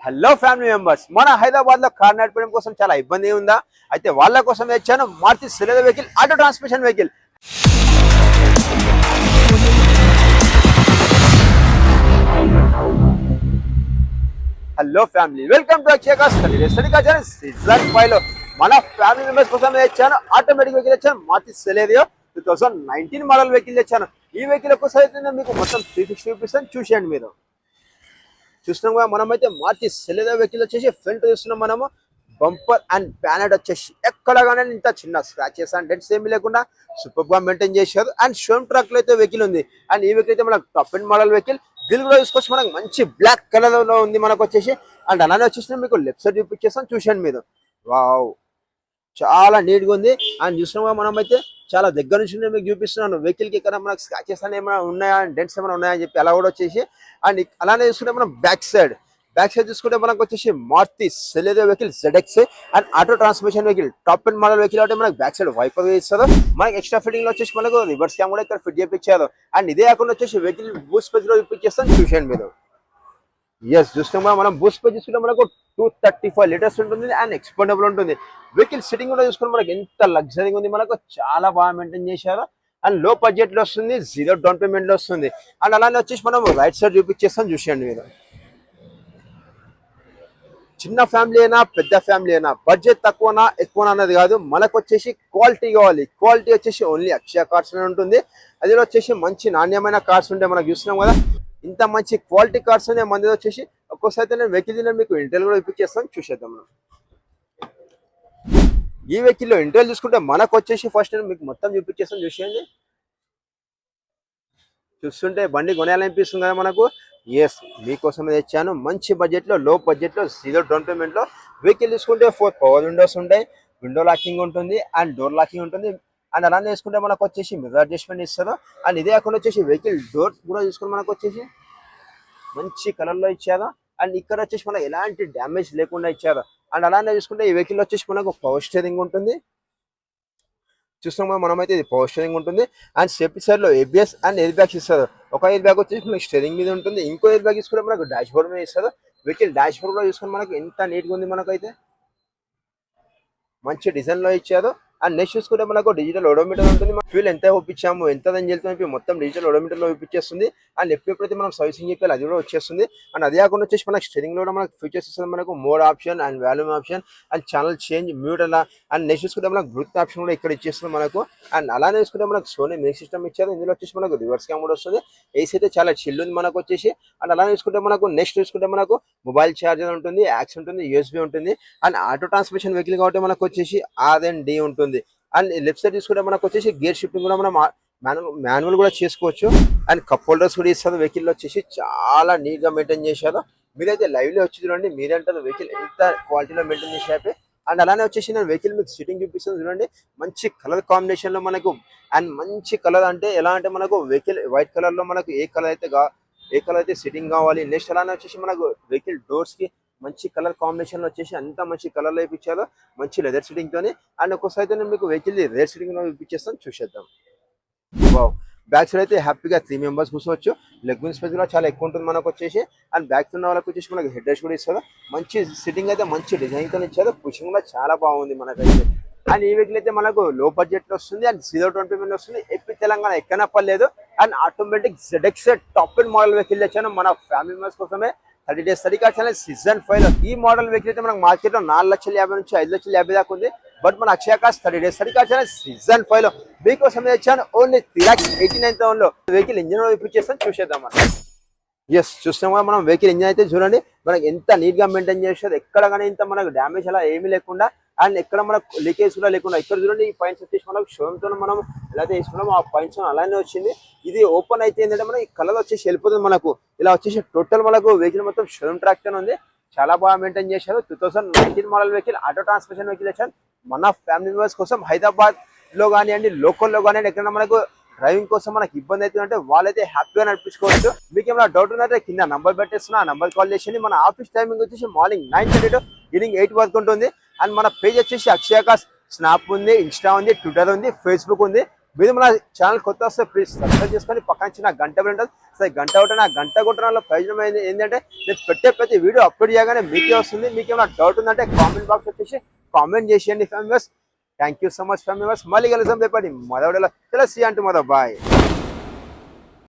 Hello family members, మన హైదరాబాద్ లో car నడపడం కోసం చాలా ఇబ్బంది ఉందా? అయితే వాళ్ళ కోసం తెచ్చాను Maruti Celerio vehicle, auto transmission vehicle. Hello family, welcome to Akshaya cars. Season 5 లో మన ఫ్యామిలీ మెంబర్స్ కోసం తెచ్చాను ఆటోమేటిక్ వెహికల్ తెచ్చాను మారుతి సెలెదో 2019 మోడల్ వెహికల్ తెచ్చాను. ఈ వెహికల్ కోసం అయితే మీకు మొత్తం 360 చూపిస్తాను, చూసేయండి. మీరు చూస్తున్నాం కదా, మనమైతే మారుతి సెలెదో వెహికల్ వచ్చేసి ఫ్రంట్ చూస్తున్నాం. మనము బంపర్ అండ్ ప్యానెట్ వచ్చేసి ఎక్కడగానే ఇంత చిన్న స్క్రాచెస్ అండ్ డెంట్స్ ఏమి లేకుండా సూపర్ గా మెయింటైన్ చేశారు. అండ్ షోమ్ ట్రాక్ లో అయితే వెహికల్ ఉంది. అండ్ ఈ వెహికల్ అయితే మనకు టాప్ అండ్ మోడల్ వెహికల్. దీని కూడా చూసుకొచ్చి మనకు మంచి బ్లాక్ కలర్ లో ఉంది మనకు వచ్చేసి. అండ్ అలానే వచ్చేసి మీకు లెఫ్ట్ సైడ్ చూపించేస్తాను, చూసాను మీరు. వావ్, చాలా నీట్ గా ఉంది. అండ్ చూసినా మనం అయితే చాలా దగ్గర నుంచి నేను మీకు చూపిస్తున్నాను. వెహికల్ కి ఇక్కడ మనకు స్క్రాచెస్ అని ఏమైనా ఉన్నాయా, డెంట్స్ ఏమైనా ఉన్నాయా అని చెప్పి అలా కూడా వచ్చేసి. అండ్ అలానే చూసుకుంటే మనం బ్యాక్ సైడ్ చూసుకుంటే మనకు వచ్చేసి Maruti Celerio vehicle ZX and auto transmission vehicle, top and model vehicle. అంటే మనకు బ్యాక్ సైడ్ వైపర్ ఇస్తారు. మనకి ఎక్స్ట్రా ఫిట్టింగ్ లో వచ్చేసి మనకు రివర్స్ క్యామ్ కూడా ఇక్కడ ఫిట్ చేయించారు. అండ్ ఇదే కాకుండా వచ్చేసి వెహికల్ బూట్ స్పేస్ లో చూపించేస్తాను, చూసేయండి మీరు. ఎస్, చూస్తున్నాం మనం బూట్ స్పేస్ చూసుకుంటే మనకు 235 లీటర్స్ ఉంటుంది అండ్ ఎక్స్పెండబుల్ ఉంటుంది. వెహికల్ సిట్టింగ్ కూడా చూసుకుంటే మనకి ఎంత లగ్జరీగా ఉంది, మనకు చాలా బాగా మెయింటైన్ చేశారు. అండ్ లో బడ్జెట్ లో వస్తుంది, 0 డౌన్ పేమెంట్ లో వస్తుంది. అండ్ అలానే వచ్చేసి మనం రైట్ సైడ్ చూపించేస్తాం, చూసేయండి మీరు. చిన్న ఫ్యామిలీ అయినా పెద్ద ఫ్యామిలీ అయినా బడ్జెట్ తక్కువనా ఎక్కువనా అన్నది కాదు, మనకు వచ్చేసి క్వాలిటీ కావాలి. క్వాలిటీ వచ్చేసి ఓన్లీ అక్షయ కార్స్ ఉంటుంది. అది వచ్చేసి మంచి నాణ్యమైన కార్స్ ఉంటాయి. మనకు చూస్తున్నాం కదా, ఇంత మంచి క్వాలిటీ కార్స్ అనే మంది వచ్చేసి. ఒక్కోసారి నేను వెహికల్ మీకు ఇంటెల్ కూడా చూపించేస్తాను, చూసేద్దాం మనం. ఈ వెహికల్లో ఇంటెల్ చూసుకుంటే మనకు వచ్చేసి ఫస్ట్ నేను మీకు మొత్తం చూపించేస్తాను, చూసేయండి. చూస్తుంటే బండి కొనాలనిపిస్తుంది కదా మనకు. ఎస్, మీకోసమే తెచ్చాను మంచి బడ్జెట్లో, లో బడ్జెట్లో, 0 డౌన్ పేమెంట్లో. వెహికల్ తీసుకుంటే 4 పవర్ విండోస్ ఉంటాయి, విండో లాకింగ్ ఉంటుంది అండ్ డోర్ లాకింగ్ ఉంటుంది. అండ్ అలానే వేసుకుంటే మనకు వచ్చేసి మిర్రర్ అడ్జస్ట్మెంట్ ఇస్తారు. అండ్ ఇదే కాకుండా వచ్చేసి వెహికల్ డోర్ కూడా చూసుకుంటే మనకు వచ్చేసి మంచి కలర్లో ఇచ్చారు. అండ్ ఇక్కడ వచ్చేసి మనకు ఎలాంటి డ్యామేజ్ లేకుండా ఇచ్చారు. అండ్ అలానే చూసుకుంటే ఈ వెహికల్ వచ్చేసి మనకు పవర్ స్టీరింగ్ ఉంటుంది. చూస్తున్నాం మనమైతే ఇది పవర్ స్టీరింగ్ ఉంటుంది. అండ్ సేఫ్టీ సైడ్ లో ABS అండ్ ఎయిర్ బ్యాగ్స్ ఇస్తారు. ఒక ఎయిర్ బ్యాగ్ వచ్చేసి మనకి స్టీరింగ్ మీద ఉంటుంది, ఇంకో ఎయిర్ బ్యాగ్ తీసుకుంటే మనకు డాష్ బోర్డ్ మీద ఇస్తారు. వెహికల్ డాష్ బోర్డ్ కూడా చూసుకుని మనకు ఎంత నీట్ గా ఉంది, మనకైతే మంచి డిజైన్ లో ఇచ్చారు. అండ్ నెక్స్ట్ చూసుకుంటే మనకు డిజిటల్ ఓడోమీటర్ ఉంటుంది. ఫ్యూల్ ఎంత ఒప్పించాము, ఎంత అని చెప్పి మొత్తం డిజిటల్ ఓడోమీటర్ లో చూపించేస్తుంది. అండ్ ఎప్పుడైతే మనం సర్వీసింగ్ చెప్పాలి అది కూడా వచ్చేస్తుంది. అండ్ అదే కాకుండా వచ్చేసి మనకి స్టీరింగ్ లో కూడా మనకు ఫీచర్స్ ఇస్తుంది. మనకు mode option and volume option and channel change, mute అలా. అండ్ నెక్స్ట్ చూసుకుంటే మనకు బ్లూటూత్ ఆప్షన్ కూడా ఇక్కడ ఇచ్చేస్తుంది మనకు. అండ్ అలానే చూసుకుంటే మనకు సోనీ మ్యూజిక్ సిస్టమ్ ఇచ్చారు. ఇందులో వచ్చేసి మనకు రివర్స్ క్యామ్ కూడా వస్తుంది. ఏసీ అయితే చాలా చిల్ ఉంది మనకు వచ్చేసి. అండ్ అలానే చూసుకుంటే మనకు నెక్స్ట్ చూసుకుంటే మనకు మొబైల్ ఛార్జర్ ఉంటుంది, యాక్స్ ఉంటుంది, USB ఉంటుంది. అండ్ ఆటో ట్రాన్స్మిషన్ వెహికల్ కాబట్టి మనకు వచ్చేసి R&D ఉంటుంది. అండ్ లెఫ్ట్ సైడ్ చూసుకుంటే మనకు వచ్చేసి గేర్ షిఫ్టింగ్ కూడా మనం మాన్యువల్ కూడా చేసుకోవచ్చు. అండ్ కప్ హోల్డర్స్ కూడా ఇస్తారు. వెహికల్ వచ్చేసి చాలా నీట్ గా మెయింటైన్ చేశారు. మీరైతే లైవ్ లో వచ్చి చూడండి, మీరంటారు వెహికల్ ఎంత క్వాలిటీలో మెయింటైన్ చేసే. అండ్ అలానే వచ్చేసి నేను వెహికల్ మీకు సిట్టింగ్ చూపిస్తాను చూడండి. మంచి కలర్ కాంబినేషన్ లో మనకు. అండ్ మంచి కలర్ అంటే ఎలా అంటే మనకు వెహికల్ వైట్ కలర్ లో మనకు ఏ కలర్ అయితే సిట్టింగ్ కావాలి. నెక్స్ట్ అలానే వచ్చేసి మనకు వెహికల్ డోర్స్ కి మంచి కలర్ కాంబినేషన్ లో వచ్చేసి అంత మంచి కలర్ లో ఇప్పించారు, మంచి లెదర్ సిట్టింగ్ తోని. అండ్ ఒక్కసారి అయితే నేను మీకు వెహికల్ రేర్ సిట్టింగ్ లో ఇప్పించేస్తాను, చూసేద్దాం. వావ్, బ్యాక్ సైడ్ అయితే హ్యాపీగా 3 మెంబర్స్ కూర్చోవచ్చు. లెగ్ విన్ స్పేస్ కూడా చాలా ఎక్కువ ఉంటుంది మనకు వచ్చేసి. అండ్ బ్యాక్ ఉన్న వాళ్ళకి వచ్చేసి మనకి హెడ్ రెస్ట్ కూడా ఇస్తారు. మంచి సిట్టింగ్ అయితే మంచి డిజైన్ తో ఇచ్చారు. పుషింగ్ కూడా చాలా బాగుంది మనకైతే. అండ్ ఈ వెహికల్ అయితే మనకు లో బడ్జెట్ లో వస్తుంది అండ్ 0 డౌన్ పేమెంట్ వస్తుంది. ఏపీ తెలంగాణ ఎక్కన పర్లేదు. And automatic ZX top and model vehicle తెచ్చాను మన ఫ్యామిలీ మెంబర్స్ కోసమే. 30 days study card channel season 5 లో ఈ మోడల్ వెహికల్ అయితే మనకు మార్కెట్ లో 4,50,000 నుంచి 5,50,000 దాకా ఉంది. బట్ మన Akshaya cars 30 days study card channel season 5 లో మీకోసం తెచ్చాను ఓన్లీ 3,89,000 లో. వెహికల్ ఇంజిన్ చూపించేస్తాను, చూసేద్దాం మనం. ఎస్, చూస్తాం కదా మనం వెహికల్ ఇంజిన్ అయితే చూడండి మనకి ఎంత నీట్ గా మెయింటైన్ చేస్తారు. ఎక్కడ కానీ ఇంత మనకు డ్యామేజ్ అలా ఏమీ లేకుండా. అండ్ ఎక్కడ మనకు లీకేజ్ కూడా లేకుండా. ఇక్కడ చూడండి ఈ పాయింట్స్ వచ్చేసి మనకు షోరూమ్ తో మనం ఎలా అయితే వేసుకున్నామో ఆ పాయింట్స్ అలానే వచ్చింది. ఇది ఓపెన్ అయితే ఏంటంటే మనకి కలర్ వచ్చేసి వెళ్ళిపోతుంది మనకు. ఇలా వచ్చేసి టోటల్ మనకు వెహికల్ మొత్తం షోరూమ్ ట్రాక్ తో ఉంది. చాలా బాగా మెయింటైన్ చేశారు. 2019 model vehicle, auto transmission vehicle వచ్చాను మన ఫ్యామిలీ మెంబర్స్ కోసం. హైదరాబాద్ లో కానివ్వండి, లోకల్లో కానివ్వండి, ఎక్కడ మనకు డ్రైవింగ్ కోసం మనకి ఇబ్బంది అవుతుందంటే వాళ్ళైతే హ్యాపీగా నడిపించుకోవచ్చు. మీకు ఏమైనా డౌట్ ఉందంటే కింద నంబర్ పెట్టేస్తున్నా, ఆ నంబర్ కాల్ చేసి. మన ఆఫీస్ టైమింగ్ వచ్చేసి మార్నింగ్ 9:30 to ఈవినింగ్ 8 వరకు ఉంటుంది. అండ్ మన పేజ్ వచ్చేసి అక్షయ కార్స్ స్నాప్ ఉంది, ఇన్స్టా ఉంది, ట్విట్టర్ ఉంది, ఫేస్బుక్ ఉంది. మీరు మన ఛానల్ కొత్త వస్తే ప్లీజ్ సబ్స్క్రైబ్ చేసుకొని పక్కన చిన్న గంట ఉంటుంది. వస్తాయి. గంట కొట్టిన ఆ గంట కొట్టడం వల్ల ప్రయోజనం ఏంటంటే నేను పెట్టే ప్రతి వీడియో అప్లోడ్ చేయగానే మీకే వస్తుంది. మీకు ఏమైనా డౌట్ ఉందంటే కామెంట్ బాక్స్ వచ్చేసి కామెంట్ చేసేయండి families. Thank you so much families. మళ్ళీ కలుద్దాం రేపటి మరో వీడియోలో. చలో సీ అంటూ మరో బాయ్.